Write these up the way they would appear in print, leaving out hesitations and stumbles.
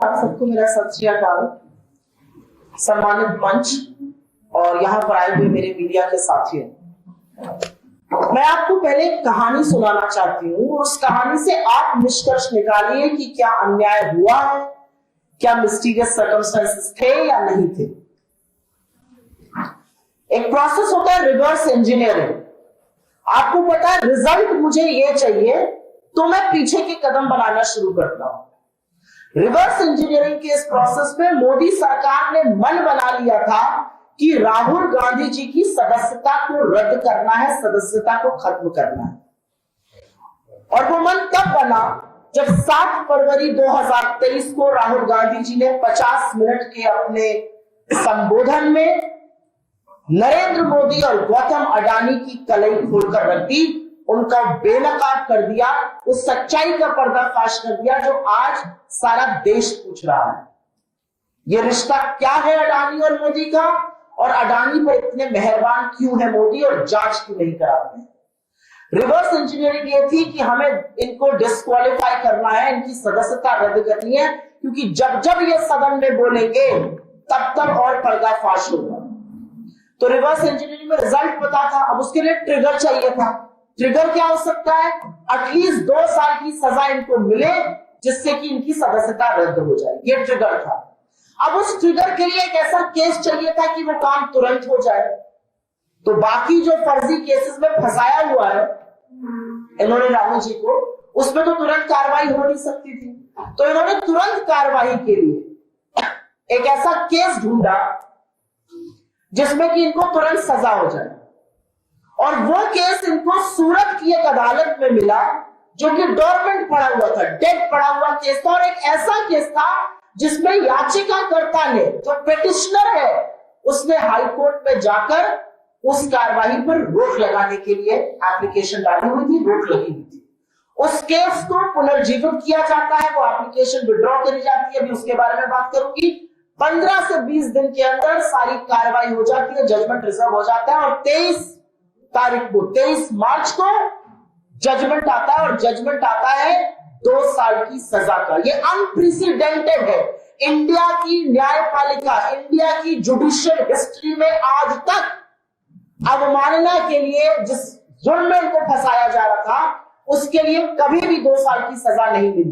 आप सबको मेरा सत श्री अकाल। सम्मानित मंच और यहाँ पर आए हुए मेरे मीडिया के साथियों, मैं आपको पहले एक कहानी सुनाना चाहती हूँ। उस कहानी से आप निष्कर्ष निकालिए कि क्या अन्याय हुआ है, क्या मिस्टीरियस सर्कमस्टेंसेस थे या नहीं थे। एक प्रोसेस होता है रिवर्स इंजीनियरिंग। आपको पता है रिजल्ट मुझे ये चाहिए तो मैं पीछे के कदम बनाना शुरू करता हूं। रिवर्स इंजीनियरिंग के इस प्रोसेस में मोदी सरकार ने मन बना लिया था कि राहुल गांधी जी की सदस्यता को रद्द करना है, सदस्यता को खत्म करना है। और वो मन तब बना जब 7 फरवरी 2023 को राहुल गांधी जी ने 50 मिनट के अपने संबोधन में नरेंद्र मोदी और गौतम अडानी की कलई खोलकर रख दी, उनका बेनकाब कर दिया, उस सच्चाई का पर्दाफाश कर दिया जो आज सारा देश पूछ रहा है। ये रिश्ता क्या है अडानी और मोदी का, और अडानी पर इतने मेहरबान क्यों है मोदी और जांच क्यों नहीं कराते हैं। रिवर्स इंजीनियरिंग ये थी कि हमें इनको डिस्क्वालीफाई करना है, इनकी सदस्यता रद्द करनी है, क्योंकि जब जब ये सदन में बोलेंगे तब तब और पर्दाफाश होगा। तो रिवर्स इंजीनियरिंग में रिजल्ट पता था, अब उसके लिए ट्रिगर चाहिए था। ट्रिगर क्या हो सकता है? एटलीस्ट 2 साल की सजा इनको मिले जिससे कि इनकी सदस्यता रद्द हो जाए, ये ट्रिगर था। अब उस ट्रिगर के लिए एक ऐसा केस चाहिए था कि वो काम तुरंत हो जाए। तो बाकी जो फर्जी केसेस में फंसाया हुआ है इन्होंने राहुल जी को, उसमें तो तुरंत कार्रवाई हो नहीं सकती थी। तो इन्होंने तुरंत कार्रवाई के लिए एक ऐसा केस ढूंढा जिसमें कि इनको तुरंत सजा हो जाए। और वो केस इनको सूरत की एक अदालत में मिला जो कि डोरमेंट पड़ा हुआ था, डेड पड़ा हुआ केस था। और एक ऐसा केस था जिसमें याचिकाकर्ता ने, जो पिटिशनर है, उसने हाई कोर्ट में जाकर उस कार्रवाई पर रोक लगाने के लिए एप्लीकेशन डाली हुई थी, रोक लगी हुई थी। उस केस को पुनर्जीवित किया जाता है, वो एप्लीकेशन विड्रॉ करी जाती है, अभी उसके बारे में बात करूंगी। 15 से 20 दिन के अंदर सारी कार्रवाई हो जाती है, जजमेंट रिजर्व हो जाता है और 23 मार्च को जजमेंट आता है। और जजमेंट आता है 2 साल की सजा का। ये अनप्रेसिडेंटेड है इंडिया की न्यायपालिका, इंडिया की जुडिशियल हिस्ट्री में आज तक अवमानना के लिए जिस जुर्म में इनको फंसाया जा रहा था उसके लिए कभी भी 2 साल की सजा नहीं मिली है।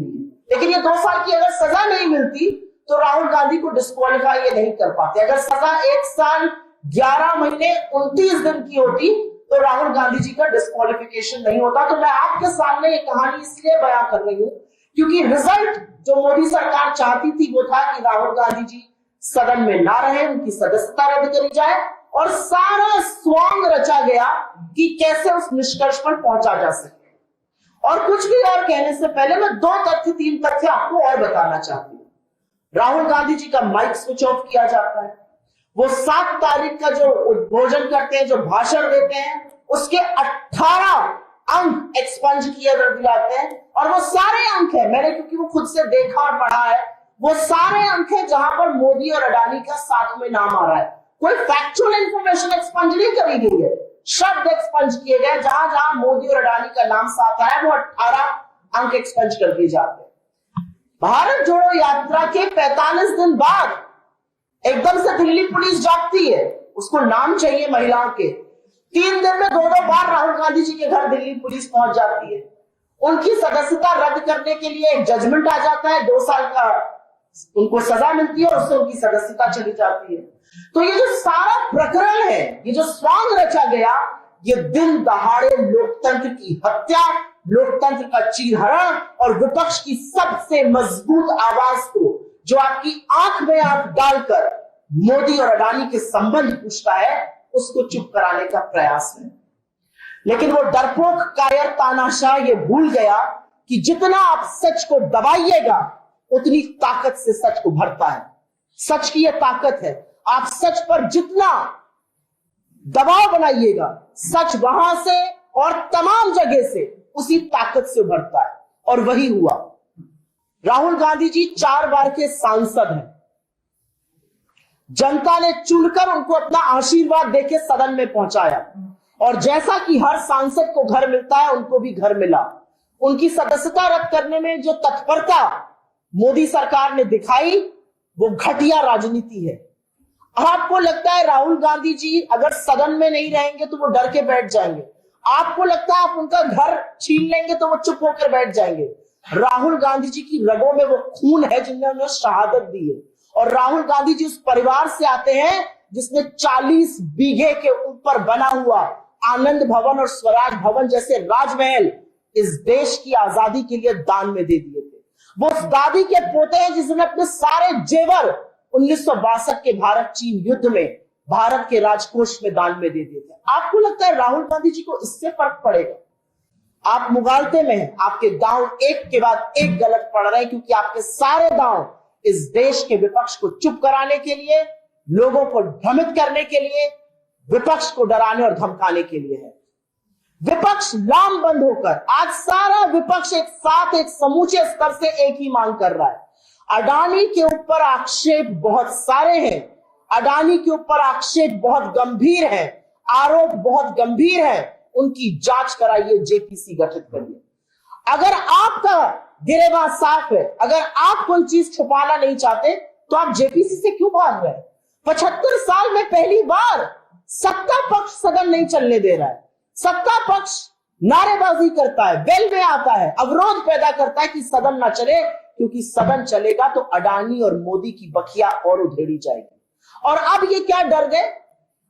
लेकिन ये 2 साल की अगर सजा नहीं मिलती तो राहुल गांधी को डिस्क्वालीफाई ये नहीं कर पाते। अगर सजा 1 साल 11 महीने 29 दिन की होती तो राहुल गांधी जी का डिस्क्वालिफिकेशन नहीं होता। तो मैं आपके सामने ये कहानी इसलिए बयां कर रही हूं क्योंकि रिजल्ट जो मोदी सरकार चाहती थी वो था कि राहुल गांधी जी सदन में ना रहे, उनकी सदस्यता रद्द करी जाए, और सारा स्वांग रचा गया कि कैसे उस निष्कर्ष पर पहुंचा जा सके। और कुछ भी और कहने से पहले मैं 3 तथ्य आपको और बताना चाहती हूँ। राहुल गांधी जी का माइक स्विच ऑफ किया जाता है। वो 7 तारीख का जो उद्बोधन करते हैं, जो भाषण देते हैं, उसके 18 अंक एक्सपंज किए जाते हैं। और वो सारे अंक है, मैंने क्योंकि वो खुद से देखा और पढ़ा है, वो सारे अंक है जहां पर मोदी और अडानी का साथ में नाम आ रहा है। कोई फैक्चुअल इंफॉर्मेशन एक्सपंज नहीं करी गई है, शब्द एक्सपंज किए गए। जहां जहां मोदी और अडानी का नाम साथ आया वो 18 अंक एक्सपंज कर दिए जाते हैं। भारत जोड़ो यात्रा के 45 दिन बाद एकदम से दिल्ली पुलिस जागती है, उसको नाम चाहिए महिलाओं के। 3 दिन में 2 बार राहुल गांधी जी के घर दिल्ली पुलिस पहुंच जाती है। उनकी सदस्यता रद्द करने के लिए एक जजमेंट आ जाता है, 2 साल का उनको सजा मिलती है और उससे उनकी सदस्यता चली जाती है। तो ये जो सारा प्रकरण है, ये जो स्वांग रचा गया, ये दिन दहाड़े लोकतंत्र की हत्या, लोकतंत्र का चीरहरण और विपक्ष की सबसे मजबूत आवाज को, जो आपकी आंख में आंख डालकर मोदी और अडानी के संबंध पूछता है, उसको चुप कराने का प्रयास है। लेकिन वो डरपोक कायर तानाशाह ये भूल गया कि जितना आप सच को दबाइएगा उतनी ताकत से सच उभरता है। सच की ये ताकत है, आप सच पर जितना दबाव बनाइएगा, सच वहां से और तमाम जगह से उसी ताकत से उभरता है। और वही हुआ। राहुल गांधी जी 4 बार के सांसद हैं। जनता ने चुनकर उनको अपना आशीर्वाद देके सदन में पहुंचाया, और जैसा कि हर सांसद को घर मिलता है, उनको भी घर मिला। उनकी सदस्यता रद्द करने में जो तत्परता मोदी सरकार ने दिखाई वो घटिया राजनीति है। आपको लगता है राहुल गांधी जी अगर सदन में नहीं रहेंगे तो वो डर के बैठ जाएंगे, आपको लगता है आप उनका घर छीन लेंगे तो वो चुप होकर बैठ जाएंगे। राहुल गांधी जी की रगों में वो खून है जिन्होंने उन्हें शहादत दी है। और राहुल गांधी जी उस परिवार से आते हैं जिसने 40 बीघे के ऊपर बना हुआ आनंद भवन और स्वराज भवन जैसे राजमहल इस देश की आजादी के लिए दान में दे दिए थे। वो उस दादी के पोते हैं जिसने अपने सारे जेवर 1962 के भारत चीन युद्ध में भारत के राजकोष में दान में दे दिए थे। आपको लगता है राहुल गांधी जी को इससे फर्क पड़ेगा? आप मुगालते में हैं, आपके दांव एक के बाद एक गलत पड़ रहे हैं, क्योंकि आपके सारे दांव इस देश के विपक्ष को चुप कराने के लिए, लोगों को भ्रमित करने के लिए, विपक्ष को डराने और धमकाने के लिए है। विपक्ष लामबंद होकर आज सारा विपक्ष एक साथ एक समूचे स्तर से एक ही मांग कर रहा है। अडानी के ऊपर आक्षेप बहुत सारे हैं, अडानी के ऊपर आक्षेप बहुत गंभीर है, आरोप बहुत गंभीर है, उनकी जांच कराइए, जेपीसी गठित करिए। अगर आपका गिरेबान साफ है, अगर आप कोई चीज छुपाना नहीं चाहते तो आप जेपीसी से क्यों भाग रहे हैं? 75 साल में पहली बार सत्ता पक्ष सदन नहीं चलने दे रहा है। सत्ता पक्ष नारेबाजी करता है, वेल में आता है, अवरोध पैदा करता है कि सदन ना चले, क्योंकि सदन चलेगा तो अडानी और मोदी की बखिया और उधेड़ी जाएगी। और अब ये क्या डर गए?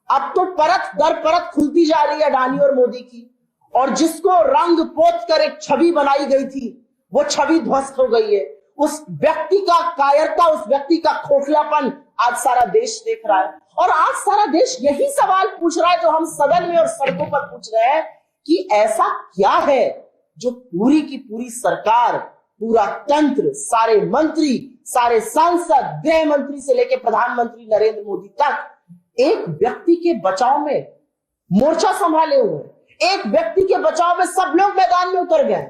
अब तो परत दर परत खुलती जा रही है अडानी और मोदी की, और जिसको रंग पोत कर एक छवि बनाई गई थी वो छवि ध्वस्त हो गई है। उस व्यक्ति का कायरता, उस व्यक्ति का खोखलापन आज सारा देश देख रहा है। और आज सारा देश यही सवाल पूछ रहा है जो हम सदन में और सड़कों पर पूछ रहे हैं कि ऐसा क्या है जो पूरी की पूरी सरकार, पूरा तंत्र, सारे मंत्री, सारे सांसद, गृह मंत्री से लेकर प्रधानमंत्री नरेंद्र मोदी तक एक व्यक्ति के बचाव में मोर्चा संभाले हुए, एक व्यक्ति के बचाव में सब लोग मैदान में उतर गए।